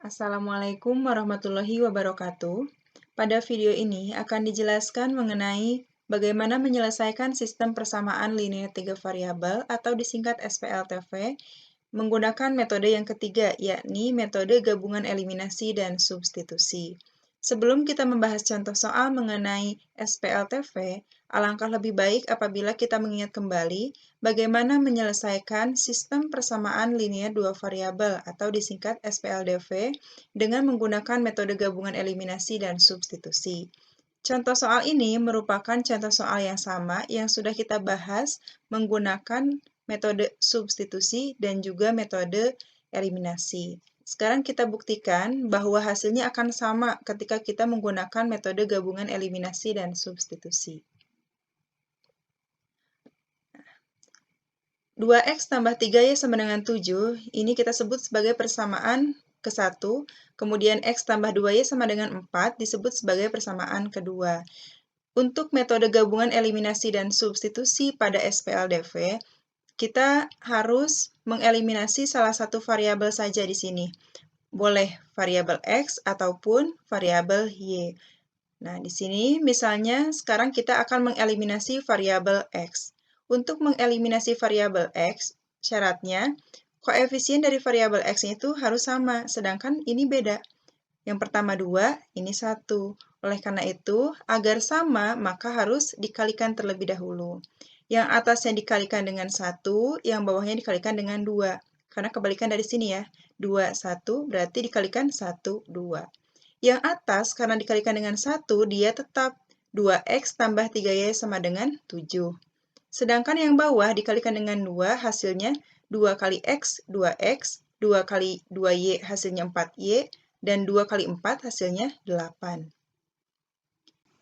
Assalamualaikum warahmatullahi wabarakatuh. Pada video ini akan dijelaskan mengenai bagaimana menyelesaikan sistem persamaan linear tiga variabel atau disingkat SPLTV menggunakan metode yang ketiga, yakni metode gabungan eliminasi dan substitusi. Sebelum kita membahas contoh soal mengenai SPLTV, alangkah lebih baik apabila kita mengingat kembali bagaimana menyelesaikan sistem persamaan linear dua variabel atau disingkat SPLDV dengan menggunakan metode gabungan eliminasi dan substitusi. Contoh soal ini merupakan contoh soal yang sama yang sudah kita bahas menggunakan metode substitusi dan juga metode eliminasi. Sekarang kita buktikan bahwa hasilnya akan sama ketika kita menggunakan metode gabungan eliminasi dan substitusi. 2x tambah 3y sama dengan 7, ini kita sebut sebagai persamaan ke-1, kemudian x tambah 2y sama dengan 4 disebut sebagai persamaan kedua. Untuk metode gabungan eliminasi dan substitusi pada SPLDV, kita harus mengeliminasi salah satu variabel saja di sini. Boleh variabel x ataupun variabel y. Nah, di sini misalnya sekarang kita akan mengeliminasi variabel x. Untuk mengeliminasi variabel x, syaratnya koefisien dari variabel x itu harus sama, sedangkan ini beda. Yang pertama 2, ini 1. Oleh karena itu, agar sama, maka harus dikalikan terlebih dahulu. Yang atasnya dikalikan dengan 1, yang bawahnya dikalikan dengan 2. Karena kebalikan dari sini ya. 2, 1, berarti dikalikan 1, 2. Yang atas, karena dikalikan dengan 1, dia tetap 2x tambah 3y sama dengan 7. Sedangkan yang bawah dikalikan dengan 2, hasilnya 2 kali x, 2x, 2 kali 2y hasilnya 4y, dan 2 kali 4 hasilnya 8.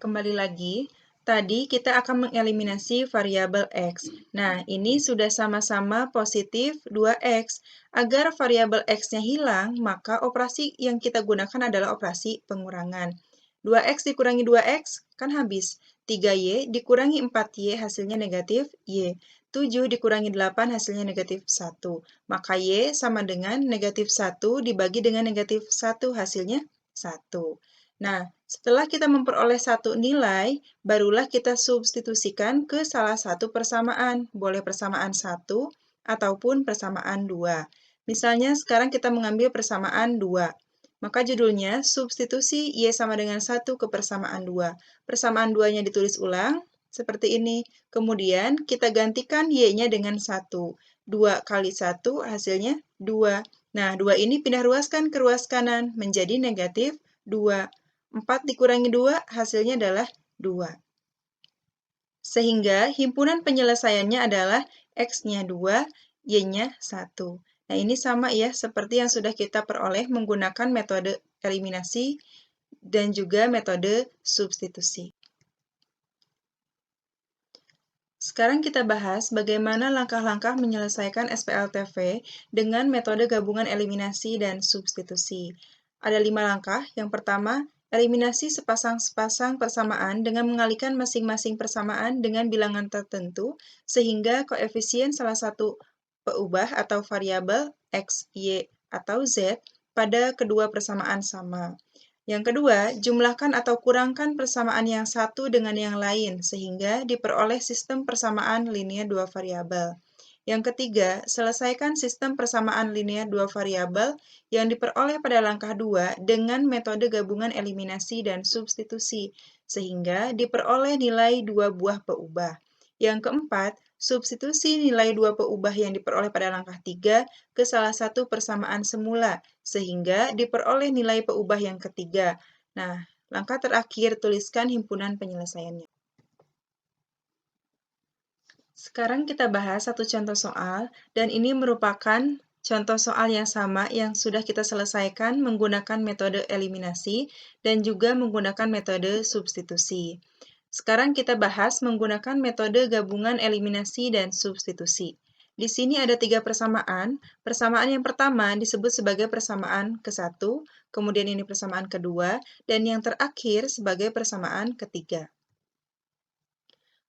Kembali lagi, tadi kita akan mengeliminasi variabel x. Nah, ini sudah sama-sama positif 2x. Agar variabel x-nya hilang, maka operasi yang kita gunakan adalah operasi pengurangan. 2x dikurangi 2x, kan habis. 3y dikurangi 4y hasilnya negatif y. 7 dikurangi 8 hasilnya negatif 1. Maka y sama dengan negatif 1 dibagi dengan negatif 1 hasilnya 1. Nah, setelah kita memperoleh satu nilai, barulah kita substitusikan ke salah satu persamaan. Boleh persamaan 1 ataupun persamaan 2. Misalnya sekarang kita mengambil persamaan 2. Maka judulnya substitusi y sama dengan 1 ke persamaan 2. Persamaan 2-nya ditulis ulang, seperti ini. Kemudian kita gantikan y-nya dengan 1. 2 kali 1 hasilnya 2. Nah, 2 ini pindah ruaskan ke ruas kanan menjadi negatif 2. 4 dikurangi 2 hasilnya adalah 2. Sehingga himpunan penyelesaiannya adalah x-nya 2, y-nya 1. Nah, ini sama ya seperti yang sudah kita peroleh menggunakan metode eliminasi dan juga metode substitusi. Sekarang kita bahas bagaimana langkah-langkah menyelesaikan SPLTV dengan metode gabungan eliminasi dan substitusi. Ada 5 langkah. Yang pertama, eliminasi sepasang-sepasang persamaan dengan mengalihkan masing-masing persamaan dengan bilangan tertentu, sehingga koefisien salah satu peubah atau variabel x, y, atau z pada kedua persamaan sama. Yang kedua, jumlahkan atau kurangkan persamaan yang satu dengan yang lain, sehingga diperoleh sistem persamaan linear dua variabel. Yang ketiga, selesaikan sistem persamaan linear dua variabel yang diperoleh pada langkah 2 dengan metode gabungan eliminasi dan substitusi, sehingga diperoleh nilai dua buah peubah. Yang keempat, substitusi nilai dua peubah yang diperoleh pada langkah 3 ke salah satu persamaan semula, sehingga diperoleh nilai peubah yang ketiga. Nah, langkah terakhir tuliskan himpunan penyelesaiannya. Sekarang kita bahas satu contoh soal, dan ini merupakan contoh soal yang sama yang sudah kita selesaikan menggunakan metode eliminasi dan juga menggunakan metode substitusi. Sekarang kita bahas menggunakan metode gabungan eliminasi dan substitusi. Di sini ada 3 persamaan. Persamaan yang pertama disebut sebagai persamaan ke-1, kemudian ini persamaan kedua, dan yang terakhir sebagai persamaan ketiga.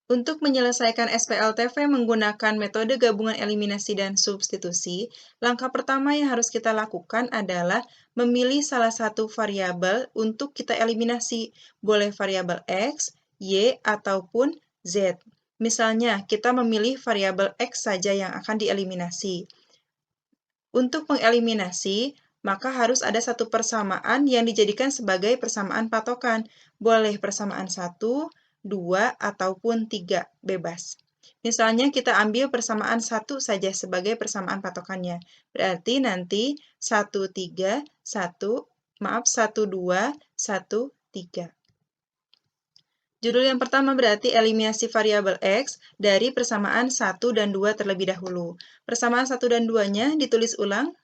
Untuk menyelesaikan SPLTV menggunakan metode gabungan eliminasi dan substitusi, langkah pertama yang harus kita lakukan adalah memilih salah satu variabel untuk kita eliminasi, boleh variabel X, Y, ataupun Z. Misalnya, kita memilih variabel X saja yang akan dieliminasi. Untuk mengeliminasi, maka harus ada satu persamaan yang dijadikan sebagai persamaan patokan. Boleh persamaan 1, 2, ataupun 3, bebas. Misalnya kita ambil persamaan 1 saja sebagai persamaan patokannya. Berarti nanti 1, 3, 1, 2, 1, 3. Judul yang pertama berarti eliminasi variabel X dari persamaan 1 dan 2 terlebih dahulu. Persamaan 1 dan 2-nya ditulis ulang.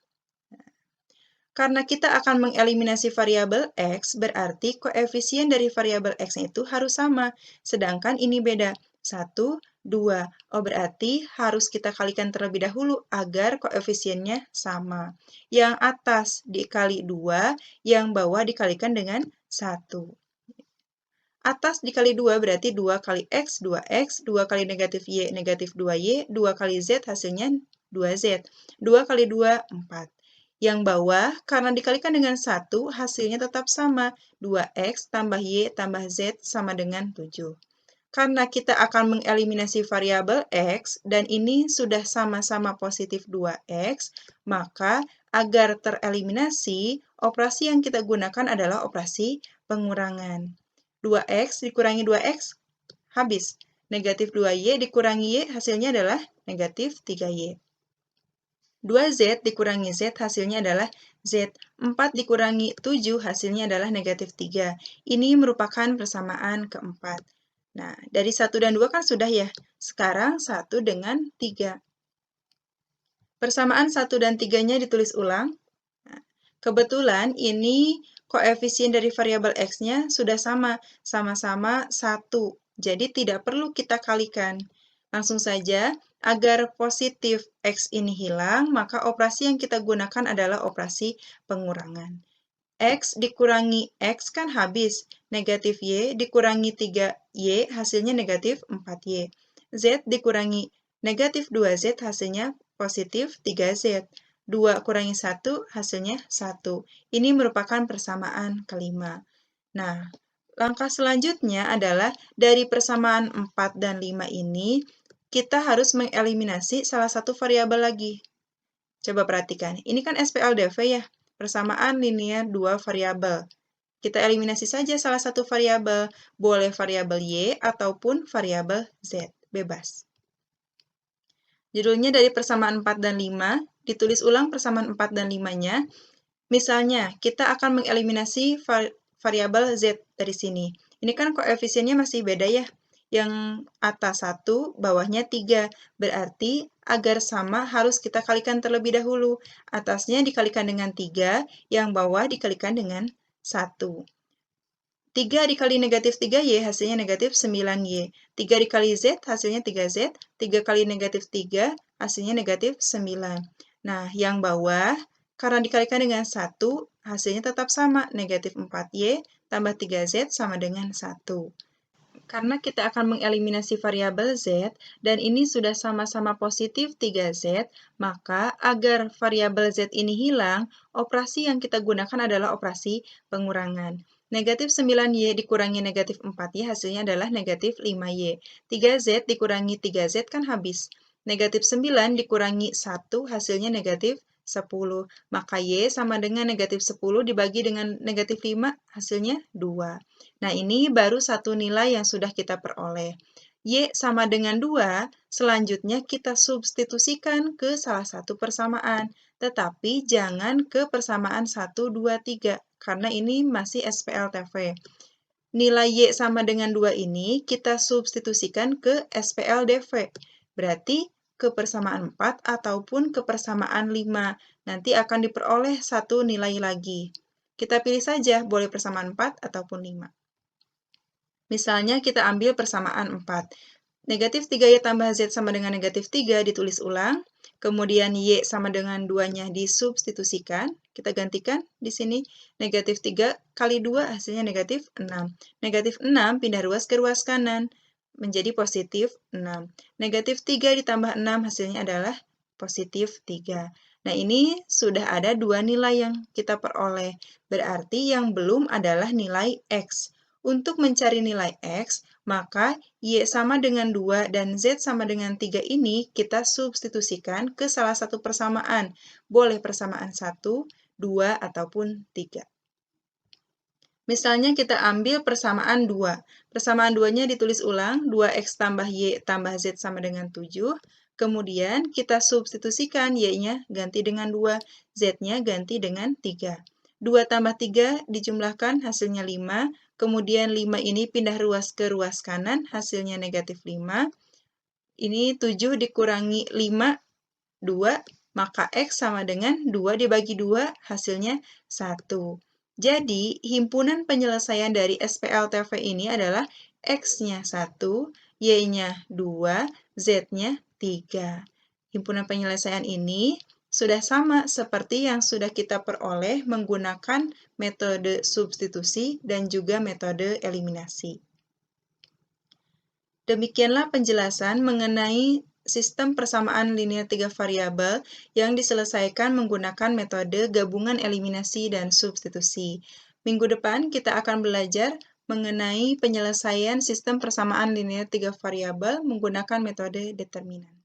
Karena kita akan mengeliminasi variabel X, berarti koefisien dari variabel X itu harus sama. Sedangkan ini beda. 1, 2. Oh, berarti harus kita kalikan terlebih dahulu agar koefisiennya sama. Yang atas dikali 2, yang bawah dikalikan dengan 1. Atas dikali 2 berarti 2 kali X, 2X, 2 kali negatif Y, negatif 2Y, 2 kali Z hasilnya 2Z. 2 kali 2, 4. Yang bawah, karena dikalikan dengan 1, hasilnya tetap sama. 2X tambah Y tambah Z sama dengan 7. Karena kita akan mengeliminasi variabel X, dan ini sudah sama-sama positif 2X, maka agar tereliminasi, operasi yang kita gunakan adalah operasi pengurangan. 2X dikurangi 2X, habis. Negatif 2Y dikurangi Y, hasilnya adalah negatif 3Y. 2Z dikurangi Z hasilnya adalah Z. 4 dikurangi 7 hasilnya adalah negatif 3. Ini merupakan persamaan keempat. Nah, dari 1 dan 2 kan sudah ya. Sekarang 1 dengan 3. Persamaan 1 dan 3-nya ditulis ulang. Nah, kebetulan ini koefisien dari variabel X-nya sudah sama. Sama-sama 1. Jadi tidak perlu kita kalikan. Langsung saja, agar positif X ini hilang, maka operasi yang kita gunakan adalah operasi pengurangan. X dikurangi X kan habis. Negatif Y dikurangi 3Y hasilnya negatif 4Y. Z dikurangi negatif 2Z hasilnya positif 3Z. 2 kurangi 1 hasilnya 1. Ini merupakan persamaan kelima. Nah, langkah selanjutnya adalah dari persamaan 4 dan 5 ini, kita harus mengeliminasi salah satu variabel lagi. Coba perhatikan, ini kan SPLDV ya, persamaan linear dua variabel. Kita eliminasi saja salah satu variabel, boleh variabel Y ataupun variabel Z, bebas. Judulnya dari persamaan 4 dan 5, ditulis ulang persamaan 4 dan 5-nya. Misalnya, kita akan mengeliminasi variabel Z dari sini. Ini kan koefisiennya masih beda ya. Yang atas 1, bawahnya 3. Berarti agar sama harus kita kalikan terlebih dahulu. Atasnya dikalikan dengan 3, yang bawah dikalikan dengan 1. 3 dikali negatif 3Y hasilnya negatif 9Y. 3 dikali Z hasilnya 3Z. 3 kali negatif 3 hasilnya negatif 9. Nah, yang bawah, karena dikalikan dengan 1, hasilnya tetap sama. Negatif 4Y tambah 3Z sama dengan 1. Karena kita akan mengeliminasi variabel Z, dan ini sudah sama-sama positif 3Z, maka agar variabel Z ini hilang, operasi yang kita gunakan adalah operasi pengurangan. Negatif 9Y dikurangi negatif 4Y hasilnya adalah negatif 5Y. 3Z dikurangi 3Z kan habis. Negatif 9 dikurangi 1 hasilnya negatif 10. Maka Y sama dengan negatif 10 dibagi dengan negatif 5 hasilnya 2. Nah, ini baru satu nilai yang sudah kita peroleh. Y sama dengan 2, selanjutnya kita substitusikan ke salah satu persamaan. Tetapi jangan ke persamaan 1, 2, 3, karena ini masih SPLTV. Nilai Y sama dengan 2 ini kita substitusikan ke SPLDV. Berarti ke persamaan 4 ataupun ke persamaan 5. Nanti akan diperoleh satu nilai lagi. Kita pilih saja, boleh persamaan 4 ataupun 5. Misalnya kita ambil persamaan 4. Negatif 3Y tambah Z sama dengan negatif 3 ditulis ulang. Kemudian Y sama dengan 2-nya disubstitusikan. Kita gantikan di sini. Negatif 3 kali 2 hasilnya negatif 6. Negatif 6 pindah ruas ke ruas kanan. menjadi positif 6. Negatif 3 ditambah 6 hasilnya adalah positif 3. Nah, ini sudah ada dua nilai yang kita peroleh. Berarti yang belum adalah nilai X. Untuk mencari nilai X, maka Y sama dengan 2 dan Z sama dengan 3 ini kita substitusikan ke salah satu persamaan. Boleh persamaan 1, 2, ataupun 3. Misalnya kita ambil persamaan 2. Persamaan 2-nya ditulis ulang, 2X tambah Y tambah Z sama dengan 7. Kemudian kita substitusikan Y-nya ganti dengan 2, Z-nya ganti dengan 3. 2 tambah 3 dijumlahkan hasilnya 5. Kemudian 5 ini pindah ruas ke ruas kanan, hasilnya negatif 5. Ini 7 dikurangi 5, 2, maka X sama dengan 2 dibagi 2, hasilnya 1. Jadi, himpunan penyelesaian dari SPLTV ini adalah X-nya 1, Y-nya 2, Z-nya 3. Himpunan penyelesaian ini sudah sama seperti yang sudah kita peroleh menggunakan metode substitusi dan juga metode eliminasi. Demikianlah penjelasan mengenai sistem persamaan linear 3 variabel yang diselesaikan menggunakan metode gabungan eliminasi dan substitusi. Minggu depan kita akan belajar mengenai penyelesaian sistem persamaan linear 3 variabel menggunakan metode determinan.